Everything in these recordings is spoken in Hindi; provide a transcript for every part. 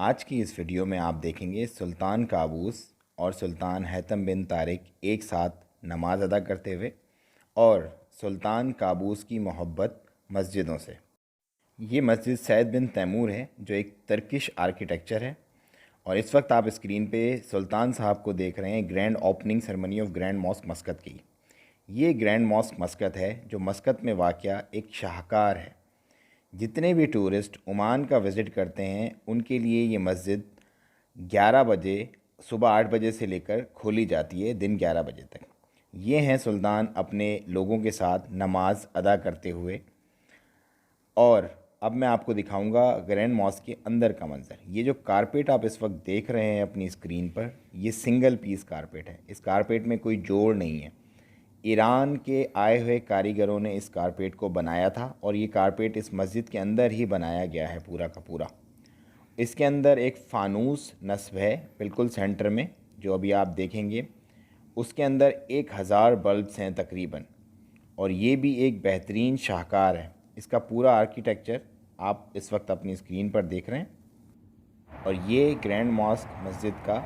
आज की इस वीडियो में आप देखेंगे सुल्तान काबूस और सुल्तान हैतम बिन तारिक एक साथ नमाज अदा करते हुए और सुल्तान काबूस की मोहब्बत मस्जिदों से। ये मस्जिद सैद बिन तैमूर है जो एक तुर्किश आर्किटेक्चर है। और इस वक्त आप स्क्रीन पे सुल्तान साहब को देख रहे हैं grand opening ceremony of grand mask मस्कत की। ये ग्रैंड मॉस्क मस्कत है जो मस्कत में वाक़या एक शाहकार है। जितने भी टूरिस्ट ओमान का विज़िट करते हैं उनके लिए ये मस्जिद 11 बजे सुबह 8 बजे से लेकर खोली जाती है दिन 11 बजे तक। ये हैं सुल्तान अपने लोगों के साथ नमाज अदा करते हुए। और अब मैं आपको दिखाऊंगा ग्रैंड मॉस्क के अंदर का मंज़र। ये जो कारपेट आप इस वक्त देख रहे हैं अपनी स्क्रीन पर, ये सिंगल पीस कारपेट है। इस कारपेट में कोई जोड़ नहीं है। ईरान के आए हुए कारीगरों ने इस कारपेट को बनाया था और ये कारपेट इस मस्जिद के अंदर ही बनाया गया है पूरा का पूरा। इसके अंदर एक फ़ानूस नस्ब है बिल्कुल सेंटर में, जो अभी आप देखेंगे। उसके अंदर 1000 बल्ब्स हैं तकरीबन, और ये भी एक बेहतरीन शाहकार है। इसका पूरा आर्किटेक्चर आप इस वक्त अपनी स्क्रीन पर देख रहे हैं। और ये ग्रैंड मॉस्क मस्जिद का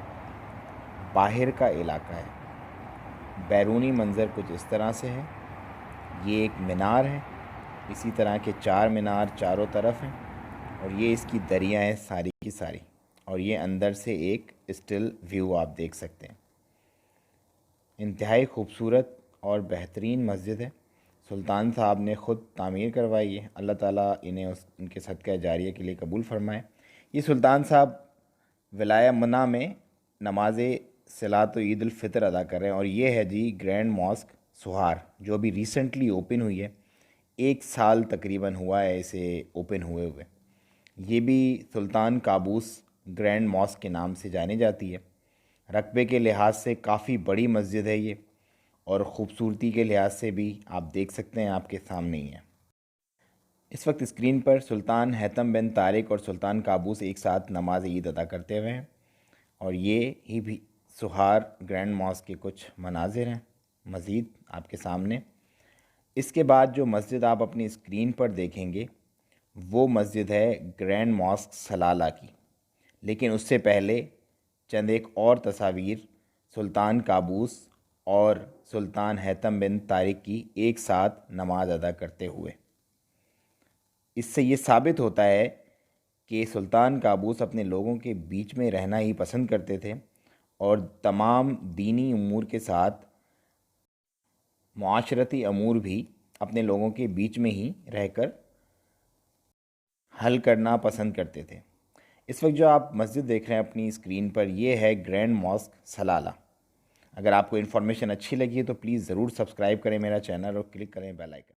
बाहर का इलाका है। बैरूनी मंज़र कुछ इस तरह से है। ये एक मीनार है, इसी तरह के 4 मीनार चारों तरफ हैं, और ये इसकी दरिया है सारी की सारी। और ये अंदर से एक स्टिल व्यू आप देख सकते हैं। इंतहाई खूबसूरत और बेहतरीन मस्जिद है। सुल्तान साहब ने ख़ुद तामीर करवाई है। अल्लाह ताला इन्हें उनके सदका जारिया के लिए कबूल फ़रमाए। ये सुल्तान साहब विलाया मना में नमाज सलात ईद उल फ़ितर अदा कर रहे हैं। और ये है जी ग्रैंड मॉस्क सुहार, जो अभी रिसेंटली ओपन हुई है। 1 साल तकरीबन हुआ है इसे ओपन हुए हुए। ये भी सुल्तान काबूस ग्रैंड मॉस्क के नाम से जानी जाती है। रकबे के लिहाज से काफ़ी बड़ी मस्जिद है ये, और ख़ूबसूरती के लिहाज से भी आप देख सकते हैं आपके सामने ही है। इस वक्त स्क्रीन पर सुल्तान हैतम बिन तारिक और सुल्तान काबूस एक साथ नमाज ईद अदा करते हुए हैं। और ये ही भी सुहार ग्रैंड मॉस्क के कुछ मनाजिर हैं मज़ीद आपके सामने। इसके बाद जो मस्जिद आप अपनी स्क्रीन पर देखेंगे वो मस्जिद है ग्रैंड मॉस्क सलाला की। लेकिन उससे पहले चंद एक और तस्वीर सुल्तान काबूस और सुल्तान हैतम बिन तारिक की एक साथ नमाज अदा करते हुए। इससे ये साबित होता है कि सुल्तान काबूस अपने लोगों के बीच में रहना ही पसंद करते थे, और तमाम दीनी अमूर के साथ मुआशरती अमूर भी अपने लोगों के बीच में ही रहकर हल करना पसंद करते थे। इस वक्त जो आप मस्जिद देख रहे हैं अपनी स्क्रीन पर, ये है ग्रैंड मॉस्क सलाला। अगर आपको इन्फॉर्मेशन अच्छी लगी है तो प्लीज़ ज़रूर सब्सक्राइब करें मेरा चैनल और क्लिक करें बेल आइकन।